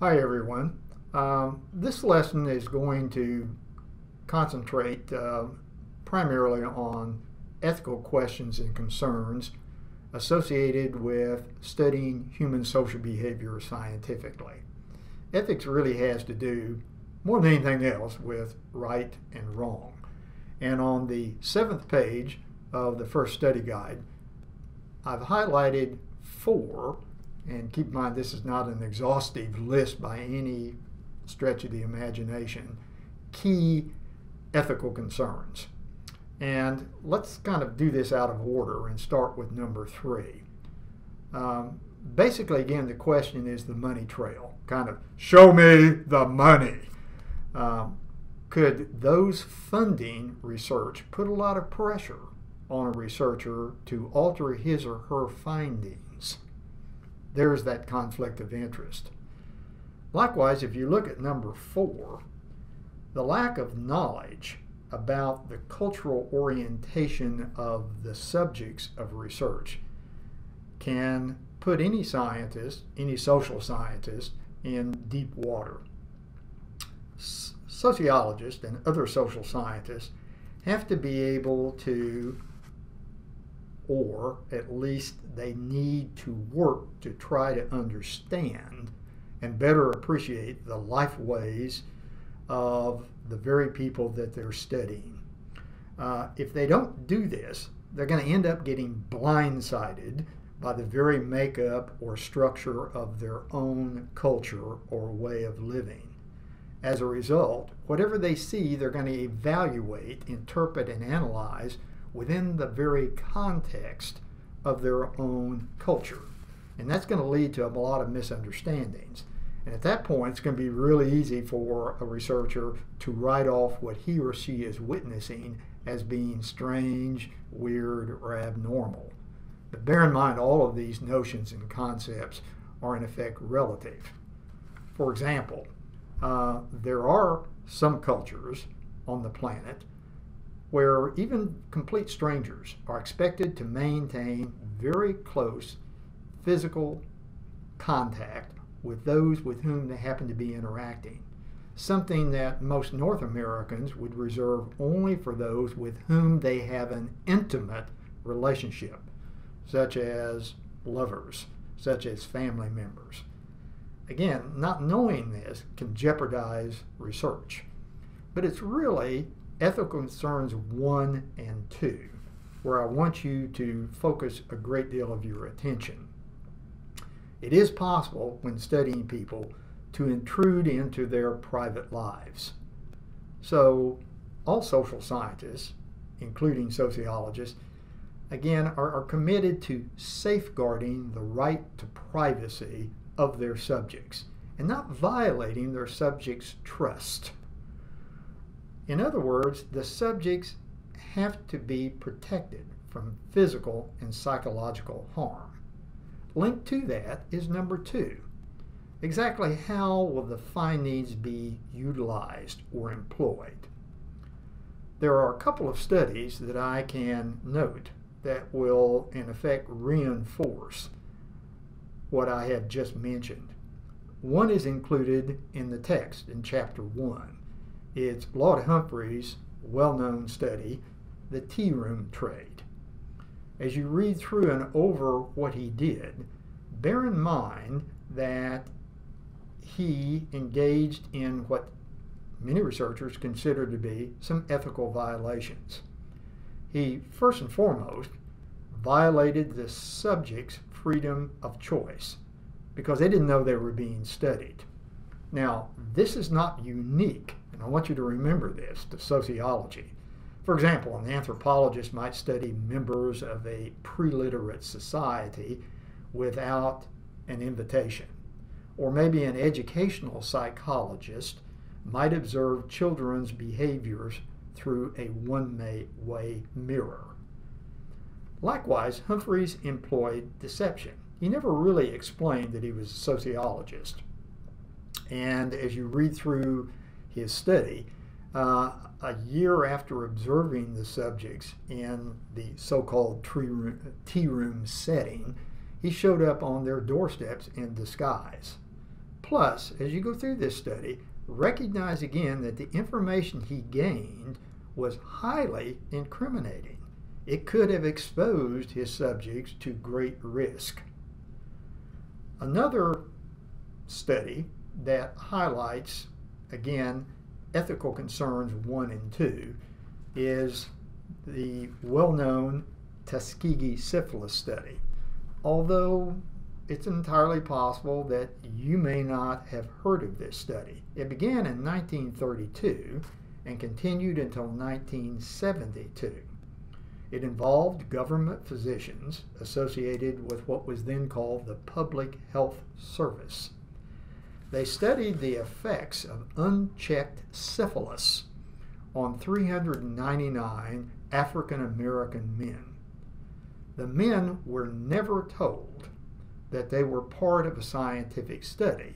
Hi everyone. This lesson is going to concentrate primarily on ethical questions and concerns associated with studying human social behavior scientifically. Ethics really has to do, more than anything else, with right and wrong. And on the 7th page of the first study guide, I've highlighted 4, and keep in mind this is not an exhaustive list by any stretch of the imagination, key ethical concerns. And let's kind of do this out of order and start with number 3. Basically, again, the question is the money trail. Kind of, show me the money. Could those funding research put a lot of pressure on a researcher to alter his or her findings? There's that conflict of interest. Likewise, if you look at number 4, the lack of knowledge about the cultural orientation of the subjects of research can put any scientist, any social scientist, in deep water. Sociologists and other social scientists have to be able to, or at least they need to work to try to understand and better appreciate the life ways of the very people that they're studying. If they don't do this, they're going to end up getting blindsided by the very makeup or structure of their own culture or way of living. As a result, whatever they see, they're going to evaluate, interpret, and analyze within the very context of their own culture. And that's going to lead to a lot of misunderstandings. And at that point, it's going to be really easy for a researcher to write off what he or she is witnessing as being strange, weird, or abnormal. But bear in mind, all of these notions and concepts are in effect relative. For example, there are some cultures on the planet where even complete strangers are expected to maintain very close physical contact with those with whom they happen to be interacting, something that most North Americans would reserve only for those with whom they have an intimate relationship, such as lovers, such as family members. Again, not knowing this can jeopardize research, but it's really ethical concerns 1 and 2 where I want you to focus a great deal of your attention. It is possible when studying people to intrude into their private lives. So all social scientists, including sociologists, again, are committed to safeguarding the right to privacy of their subjects and not violating their subjects' trust. In other words, the subjects have to be protected from physical and psychological harm. Linked to that is number 2. Exactly how will the findings be utilized or employed? There are a couple of studies that I can note that will in effect reinforce what I have just mentioned. One is included in the text in chapter 1. It's Lord Humphrey's well-known study, The Tea Room Trade. As you read through and over what he did, bear in mind that he engaged in what many researchers consider to be some ethical violations. He, first and foremost, violated the subject's freedom of choice because they didn't know they were being studied. Now, this is not unique, and I want you to remember this, to sociology. For example, an anthropologist might study members of a pre-literate society without an invitation. Or maybe an educational psychologist might observe children's behaviors through a one-way mirror. Likewise, Humphreys employed deception. He never really explained that he was a sociologist. And as you read through his study, a year after observing the subjects in the so-called tea room setting, he showed up on their doorsteps in disguise. Plus, as you go through this study, recognize again that the information he gained was highly incriminating. It could have exposed his subjects to great risk. Another study that highlights, again, ethical concerns 1 and 2 is the well-known Tuskegee syphilis study. Although it's entirely possible that you may not have heard of this study. It began in 1932 and continued until 1972. It involved government physicians associated with what was then called the Public Health Service. They studied the effects of unchecked syphilis on 399 African American men. The men were never told that they were part of a scientific study,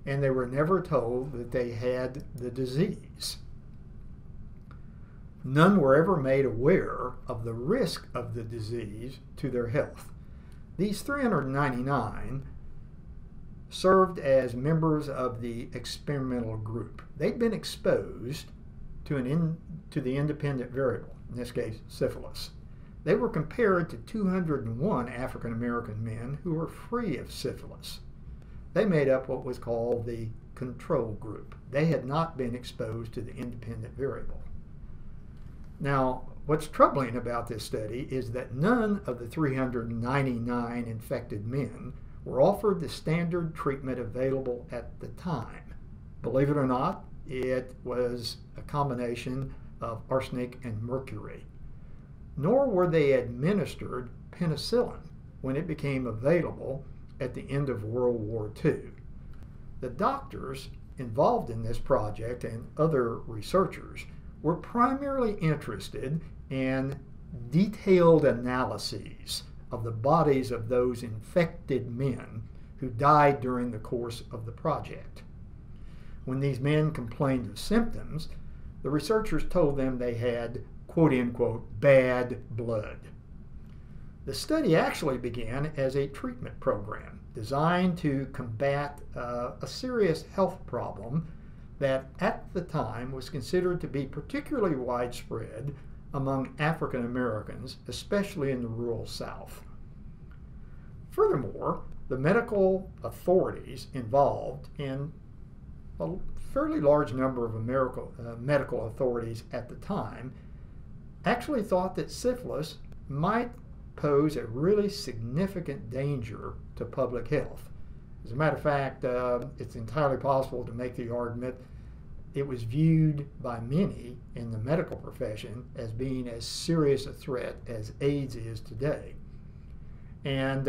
and they were never told that they had the disease. None were ever made aware of the risk of the disease to their health. These 399 served as members of the experimental group. They'd been exposed to the independent variable, in this case syphilis. They were compared to 201 African American men who were free of syphilis. They made up what was called the control group. They had not been exposed to the independent variable. Now, what's troubling about this study is that none of the 399 infected men were offered the standard treatment available at the time. Believe it or not, it was a combination of arsenic and mercury. Nor were they administered penicillin when it became available at the end of World War II. The doctors involved in this project and other researchers were primarily interested in detailed analyses of the bodies of those infected men who died during the course of the project. When these men complained of symptoms, the researchers told them they had, quote-unquote, bad blood. The study actually began as a treatment program designed to combat a serious health problem that at the time was considered to be particularly widespread among African Americans, especially in the rural South. Furthermore, the medical authorities involved in a fairly large number of medical authorities at the time actually thought that syphilis might pose a really significant danger to public health. As a matter of fact, it's entirely possible to make the argument it was viewed by many in the medical profession as being as serious a threat as AIDS is today, and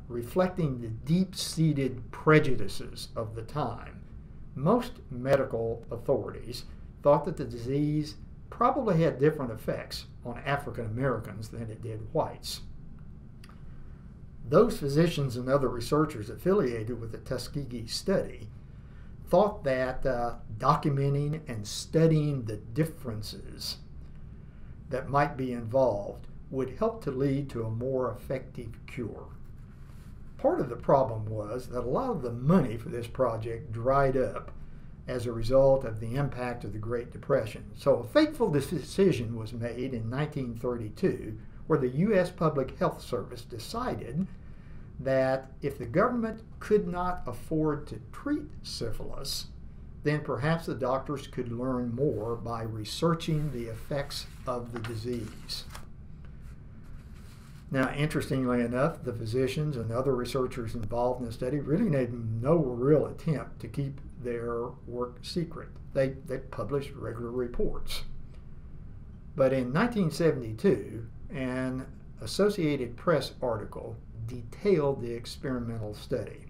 reflecting the deep-seated prejudices of the time. Most medical authorities thought that the disease probably had different effects on African Americans than it did whites. Those physicians and other researchers affiliated with the Tuskegee study thought that documenting and studying the differences that might be involved would help to lead to a more effective cure. Part of the problem was that a lot of the money for this project dried up as a result of the impact of the Great Depression. So a fateful decision was made in 1932 where the U.S. Public Health Service decided that if the government could not afford to treat syphilis, then perhaps the doctors could learn more by researching the effects of the disease. Now, interestingly enough, the physicians and other researchers involved in the study really made no real attempt to keep their work secret. They published regular reports. But in 1972, an Associated Press article detailed the experimental study.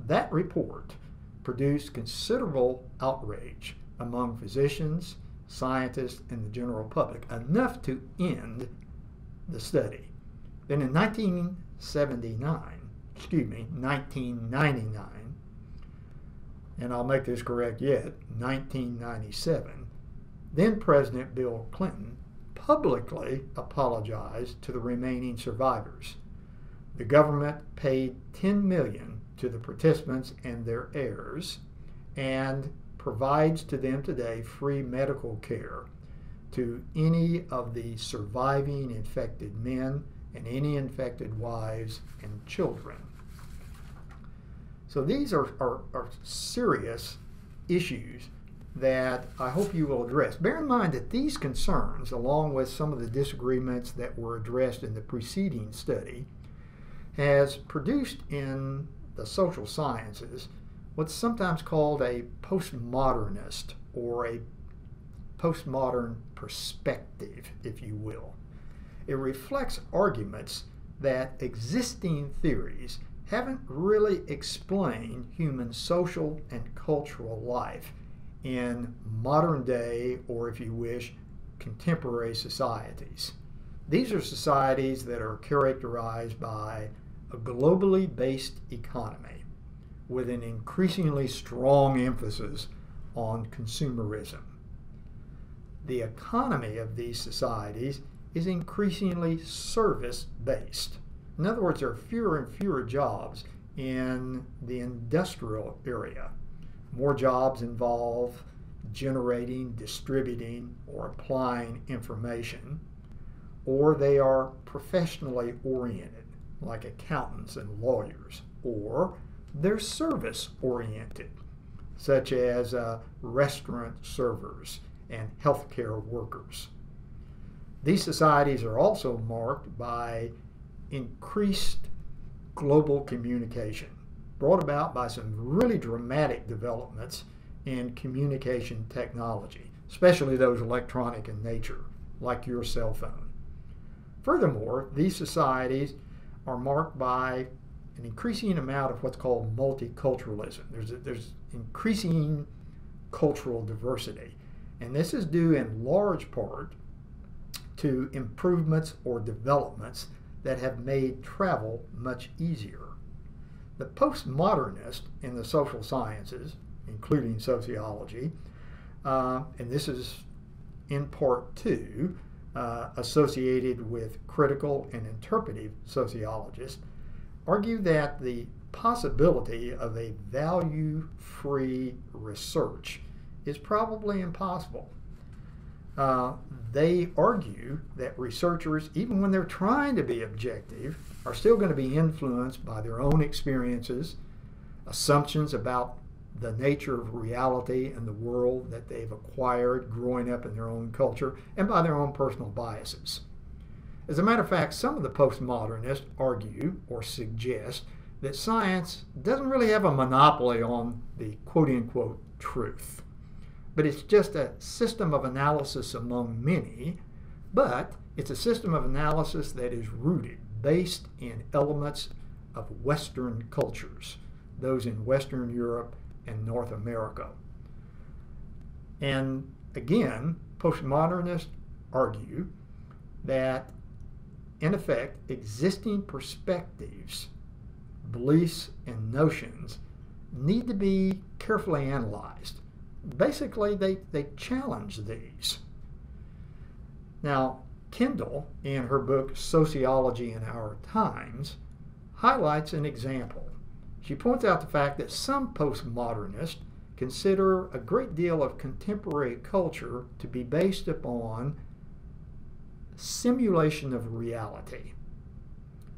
That report produced considerable outrage among physicians, scientists, and the general public, enough to end the study. Then in 1999, and I'll make this correct yet, 1997, then President Bill Clinton publicly apologized to the remaining survivors. The government paid $10 million to the participants and their heirs, and provides to them today free medical care to any of the surviving infected men and any infected wives and children. So these are serious issues that I hope you will address. Bear in mind that these concerns, along with some of the disagreements that were addressed in the preceding study, has produced in the social sciences what's sometimes called a postmodernist or a postmodern perspective, if you will. It reflects arguments that existing theories haven't really explained human social and cultural life in modern day, or if you wish, contemporary societies. These are societies that are characterized by a globally based economy with an increasingly strong emphasis on consumerism. The economy of these societies is increasingly service-based. In other words, there are fewer and fewer jobs in the industrial area. More jobs involve generating, distributing, or applying information, or they are professionally oriented, like accountants and lawyers, or they're service oriented, such as restaurant servers and healthcare workers. These societies are also marked by increased global communication, brought about by some really dramatic developments in communication technology, especially those electronic in nature, like your cell phone. Furthermore, these societies are marked by an increasing amount of what's called multiculturalism. There's increasing cultural diversity, and this is due in large part to improvements or developments that have made travel much easier. The postmodernists in the social sciences, including sociology, and this is in part too associated with critical and interpretive sociologists, argue that the possibility of a value-free research is probably impossible. They argue that researchers, even when they're trying to be objective, are still going to be influenced by their own experiences, assumptions about the nature of reality and the world that they've acquired growing up in their own culture, and by their own personal biases. As a matter of fact, some of the postmodernists argue or suggest that science doesn't really have a monopoly on the quote-unquote truth, but it's just a system of analysis among many, but it's a system of analysis that is rooted, based in elements of Western cultures, those in Western Europe and North America. And again, postmodernists argue that, in effect, existing perspectives, beliefs, and notions need to be carefully analyzed. Basically, they challenge these. Now, Kendall, in her book Sociology in Our Times, highlights an example. She points out the fact that some postmodernists consider a great deal of contemporary culture to be based upon simulation of reality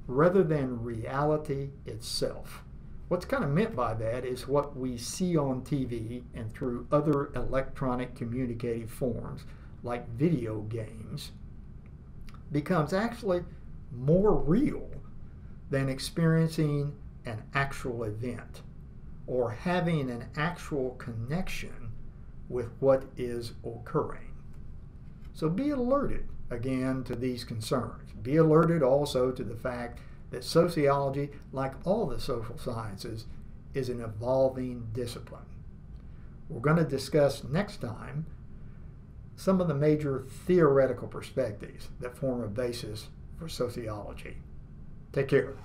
rather than reality itself. What's kind of meant by that is what we see on TV and through other electronic communicative forms like video games becomes actually more real than experiencing an actual event or having an actual connection with what is occurring. So be alerted again to these concerns. Be alerted also to the fact that sociology, like all the social sciences, is an evolving discipline. We're going to discuss next time some of the major theoretical perspectives that form a basis for sociology. Take care.